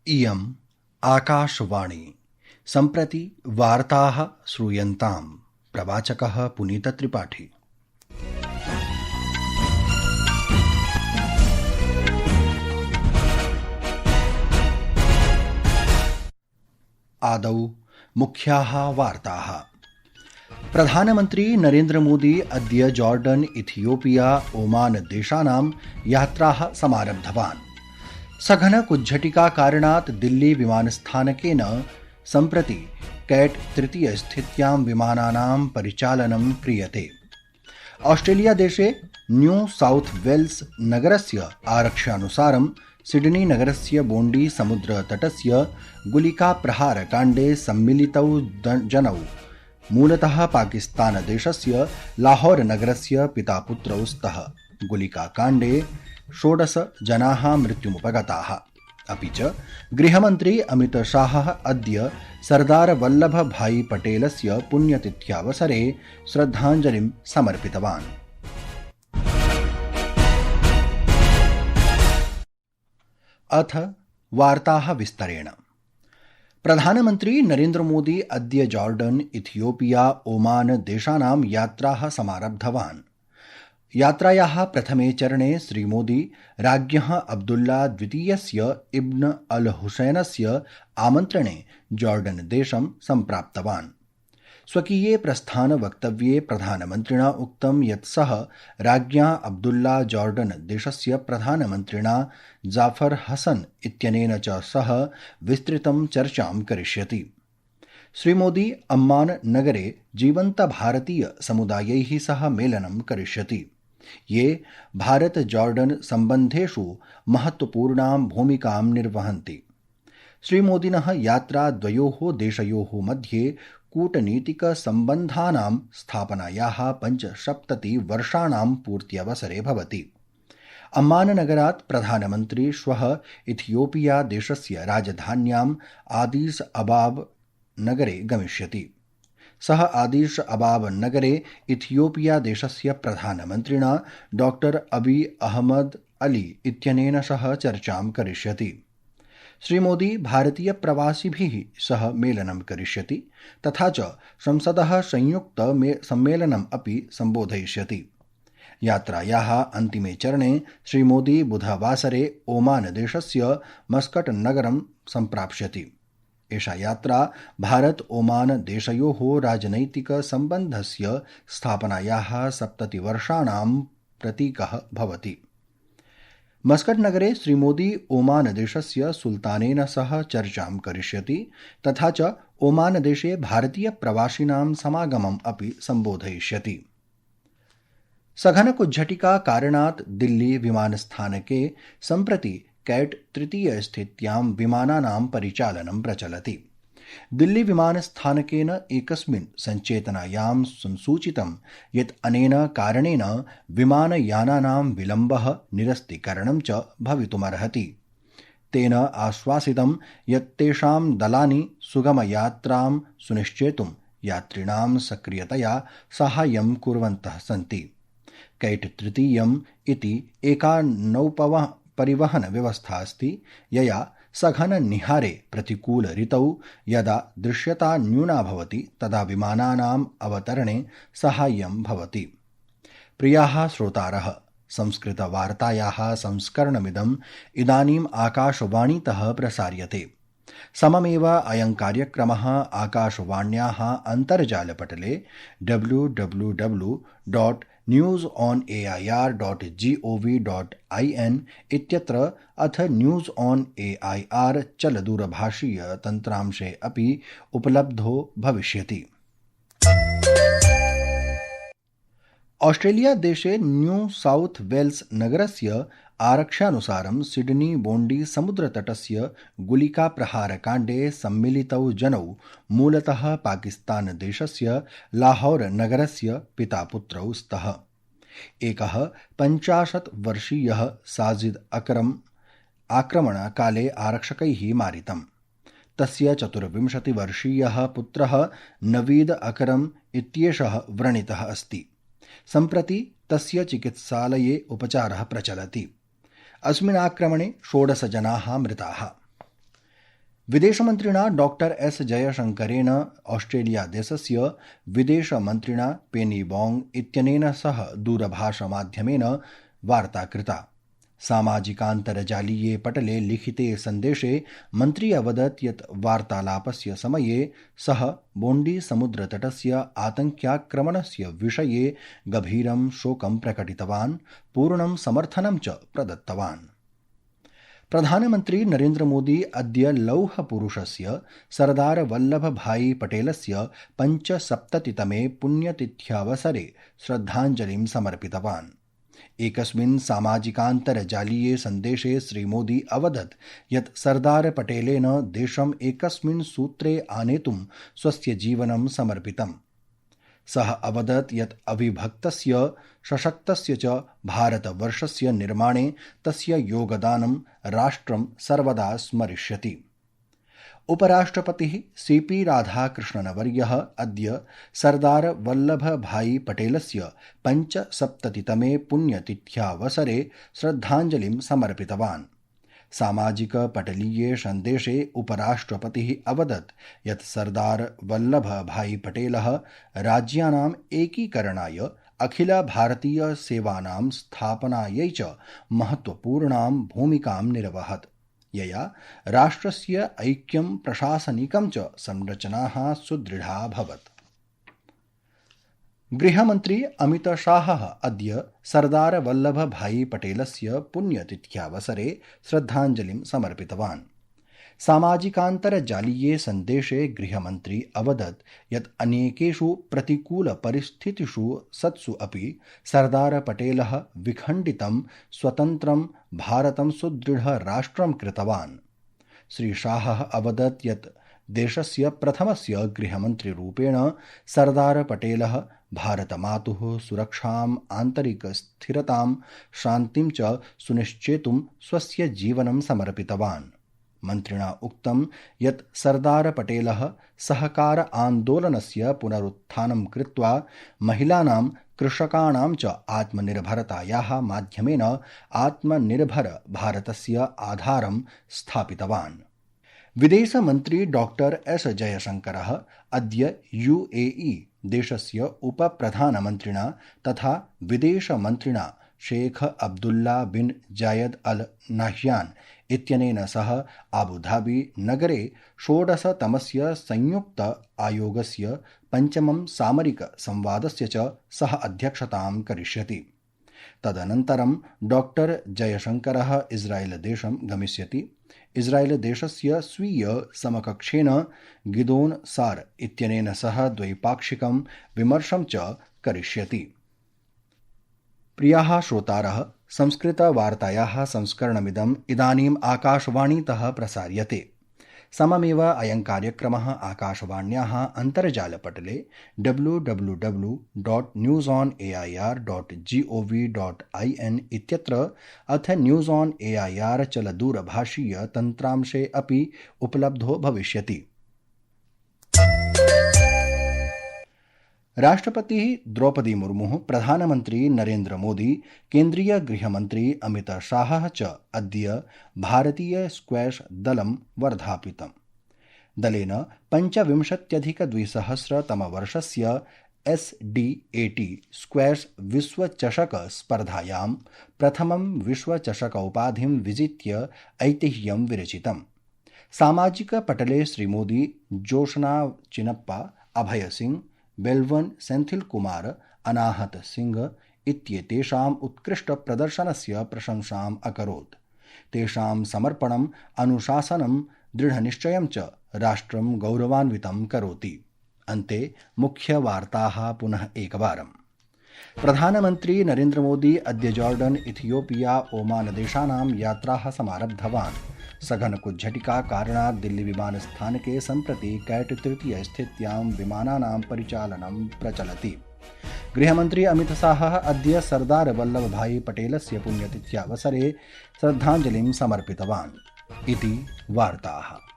इयम् आकाशवाणी। सम्प्रति वार्ताः श्रूयन्ताम्। प्रवाचकः पुनीतत्रिपाठी। आदौ मुख्याः वार्ताः। प्रधानमन्त्री नरेन्द्र मोदी अद्य जॉर्डन, इथियोपिया, ओमान देशानां यात्राः समारब्धवान्। सघन कुज्झटिका कारणात् दिल्ली विमानस्थानकेन सम्प्रति कैट तृतीय स्थित्यां विमानानां परिचालनं क्रियते। ऑस्ट्रेलिया देशे न्यू साउथ वेल्स नगरस्य आरक्ष्यानुसारं सिडनी नगरस्य बोण्डी समुद्रतटस्य गुलिकाप्रहारकाण्डे सम्मिलितौ जनौ मूलतः पाकिस्तान देशस्य लाहौर नगरस्य पितापुत्रौ स्तः। गुलिकाकाण्डे 16 जनाः मृत्युमुपगताः। अपि च गृहमन्त्री अमित शाहः अद्य सरदार वल्लभ भाई पटेलस्य पुण्यतिथ्यावसरे श्रद्धाञ्जलिं समर्पितवान्। अथ वार्ताः विस्तरेण। प्रधानमन्त्री नरेन्द्र मोदी अद्य जॉर्डन, इथियोपिया, ओमान देशानां यात्राः समारब्धवान्। यात्रायाः प्रथमे चरणे श्रीमोदी राज्ञः अब्दुल्ला द्वितीयस्य इब्न अल हुसैनस्य आमन्त्रणे जॉर्डन देशं सम्प्राप्तवान्। स्वकीये प्रस्थानवक्तव्ये प्रधानमन्त्रिणा उक्तं यत् सः राज्ञा अब्दुल्ला जॉर्डन देशस्य प्रधानमन्त्रिणा जाफर हसन इत्यनेन च सह विस्तृतं चर्चां करिष्यति। श्रीमोदी अम्मान नगरे जीवन्त भारतीय समुदायैः सह मेलनं करिष्यति, ये भारत जॉर्डन सम्बन्धेषु महत्वपूर्णां भूमिकां निर्वहन्ति। श्रीमोदिनः यात्रा द्वयोः देशयोः मध्ये कूटनीतिकसम्बन्धानां स्थापनायाः 75 वर्षाणां पूर्त्यवसरे भवति। अम्माननगरात् प्रधानमन्त्री श्वः इथियोपिया देशस्य राजधान्याम् आदिस अबाब नगरे गमिष्यति। सः आदिस अबाब नगरे इथियोपिया देशस्य प्रधानमन्त्रिणा डॉक्टर अबी अहमद अली इत्यनेन सह चर्चां करिष्यति। श्रीमोदी भारतीय प्रवासिभिः सह मेलनं करिष्यति तथा च संसदः संयुक्त सम्मेलनम् अपि सम्बोधयिष्यति। यात्रायाः अन्तिमे चरणे श्रीमोदी बुधवासरे ओमान देशस्य मस्कट नगरं सम्प्राप्स्यति। एषा यात्रा भारत ओमान देशयोः राजनैतिकसम्बन्धस्य स्थापनायाः 70 वर्षाणां प्रतीकः भवति। मस्कट नगरे श्रीमोदी ओमान देशस्य सुल्तानेन सह चर्चां करिष्यति तथा च ओमान देशे भारतीय प्रवासिनां समागमम् अपि सम्बोधयिष्यति। सघन कुज्झटिका कारणात् दिल्ली विमानस्थानके सम्प्रति कैट तृतीय स्थित्यां विमानानां परिचालनं प्रचलति। दिल्ली विमानस्थानकेन एकस्मिन् सञ्चेतनायां संसूचितं यत् अनेन कारणेन विमानयानानां विलम्बः, निरस्तीकरणं च भवितुमर्हति। तेन आश्वासितं यत् तेषां दलानि सुगमयात्रां सुनिश्चेतुं यात्रिणां सक्रियतया साहाय्यं कुर्वन्तः सन्ति। कैट तृतीयम् इति एका नौपरिवहन व्यवस्था अस्ति, यया सघन निहारे प्रतिकूल ऋतौ यदा दृश्यता न्यूना भवति तदा विमानानाम् अवतरणे साहाय्यं भवति। प्रियाः श्रोतारः, संस्कृतवार्तायाः संस्करणमिदम् इदानीम् आकाशवाणीतः प्रसार्यते। सममेव अयं कार्यक्रमः आकाशवाण्याः अन्तर्जालपटले www.newsonair.gov.in इत्यत्र अथ न्यूज़ ऑन एआईआर चलदूरभाषीय तन्त्रांशे अपि उपलब्धो भविष्यति। ऑस्ट्रेलिया देशे न्यू साउथ वेल्स नगरस्य आरक्ष्यानुसारं सिडनी बोण्डी समुद्रतटस्य गुलिकाप्रहारकाण्डे सम्मिलितौ जनौ मूलतः पाकिस्तान देशस्य लाहौर नगरस्य पितापुत्रौ स्तः। एकः 50 वर्षीयः साजिद अकरम आक्रमणकाले आरक्षकैः मारितम्। तस्य 24 वर्षीयः पुत्रः नवीद अकरम इत्येषः व्रणितः अस्ति। सम्प्रति तस्य चिकित्सालये उपचारः प्रचलति। अस्मिन् आक्रमणे 16 जनाः मृताः। विदेशमन्त्रिणा डॉक्टर एस जयशंकरेण ऑस्ट्रेलियादेशस्य विदेशमन्त्रिणा पेनी बोंग इत्यनेन सह दूरभाषमाध्यमेन वार्ता कृता। सामाजिकान्तर्जालीये पटले लिखिते सन्देशे मन्त्री अवदत् यत् वार्तालापस्य समये सः बोण्डी समुद्रतटस्य आतङ्क्याक्रमणस्य विषये गभीरं शोकं प्रकटितवान्, पूर्णं समर्थनं च प्रदत्तवान्। प्रधानमन्त्री नरेन्द्रमोदी अद्य लौहपुरुषस्य सरदार वल्लभभाई पटेलस्य 75तमे पुण्यतिथ्यावसरे श्रद्धाञ्जलिं समर्पितवान्। एकस्मिन् सामाजिकान्तर्जालीये सन्देशे श्रीमोदी अवदत् यत् सरदार पटेलेन देशम् एकस्मिन् सूत्रे आनेतुं स्वस्य जीवनं समर्पितम्। सः अवदत् यत् अविभक्तस्य सशक्तस्य च भारतवर्षस्य निर्माणे तस्य योगदानं राष्ट्रं सर्वदा स्मरिष्यति। उपराष्ट्रपतिः सीपी राधाकृष्णनवर्यः अद्य सरदार वल्लभभाई पटेलस्य 75तमे पुण्यतिथ्यावसरे श्रद्धाञ्जलिं समर्पितवान्। सामाजिकपटलीये सन्देशे उपराष्ट्रपतिः अवदत् यत् सरदार वल्लभभाई पटेलः राज्यानाम् एकीकरणाय अखिलभारतीयसेवानां स्थापनायै च महत्वपूर्णां भूमिकां निरवहत्, यया राष्ट्रस्य ऐक्यं प्रशासनिकं च संरचनाः सुदृढा अभवत्। गृहमन्त्री अमितशाहः अद्य सरदार वल्लभभाई पटेलस्य पुण्यतिथ्यावसरे श्रद्धाञ्जलिं समर्पितवान्। सामाजिकान्तर्जालीये सन्देशे गृहमन्त्री अवदत् यत् अनेकेषु प्रतिकूलपरिस्थितिषु सत्सु अपि सरदार पटेलः विखण्डितं स्वतन्त्रं भारतं सुदृढराष्ट्रं कृतवान्। श्री शाहः अवदत् यत् देशस्य प्रथमस्य गृहमन्त्रिरूपेण सरदार पटेलः भारतमातुः सुरक्षाम्, आन्तरिकस्थिरतां, शान्तिं च सुनिश्चेतुं स्वस्य जीवनं समर्पितवान्। मन्त्रिणा उक्तं यत् सरदार पटेलः सहकार आन्दोलनस्य पुनरुत्थानं कृत्वा महिलानां, कृषकाणां च आत्मनिर्भरतायाः माध्यमेन आत्मनिर्भर भारतस्य आधारं स्थापितवान्। विदेशमन्त्री डॉक्टर एस जयशंकरः अद्य यूएई देशस्य उपप्रधानमन्त्रिणा तथा विदेशमन्त्रिणा शेख अब्दुल्ला बिन जायद अल नाह्यान इत्यनेन सह आबुधाबी नगरे 16तमस्य संयुक्त आयोगस्य 5मं सामरिक संवादस्य च सह अध्यक्षतां करिष्यति। तदनन्तरं डॉक्टर जयशंकरः इस्रायेलदेशं गमिष्यति। इस्रायेलदेशस्य स्वीय समकक्षेण गिदोन सार इत्यनेन सह द्वैपाक्षिकं विमर्शं च करिष्यति। प्रियाः श्रोतारः, संस्कृतवार्तायाः संस्करणमिदम् इदानीम् आकाशवाणीतः प्रसार्यते। सममेव अयं कार्यक्रमः आकाशवाण्याः अन्तर्जालपटले www.newsonair.gov.in इत्यत्र अथ न्यूज़ ऑन एआईआर चलदूरभाषीय तन्त्रांशे अपि उपलब्धो भविष्यति। राष्ट्रपतिः द्रौपदी मुर्मुः, प्रधानमन्त्री नरेन्द्र मोदी, केन्द्रीय गृहमन्त्री अमित शाहः च अद्य भारतीय स्क्वैश दलं वर्धापितम्। दलेन 25,200तमवर्षस्य SDAT स्क्वैश विश्वचषक स्पर्धायां प्रथमं विश्वचषकोपाधिं विजित्य ऐतिह्यं विरचितम्। सामाजिकपटले श्रीमोदी जोशना चिनप्पा, अभय सिंह, बेल्वन सेंथिल कुमार, अनाहत सिंह इत्येतेषाम् उत्कृष्टप्रदर्शनस्य प्रशंसाम् अकरोत्। तेषां समर्पणम्, अनुशासनं, दृढनिश्चयं च राष्ट्रं गौरवान्वितं करोति। अन्ते मुख्यवार्ताः पुनः एकवारम्। प्रधानमन्त्री नरेन्द्र मोदी अद्य जॉर्डन, इथियोपिया, ओमान देशानां यात्राः समारब्धवान्। सघन कुज्झटिका कारणात् दिल्ली विमानस्थानके सम्प्रति कैट तृतीय स्थित्यां विमानानां परिचालनं प्रचलति। गृहमन्त्री अमित शाहः अद्य सरदार वल्लभभाई पटेलस्य पुण्यतिथ्यावसरे श्रद्धाञ्जलिं समर्पितवान्। इति वार्ताः।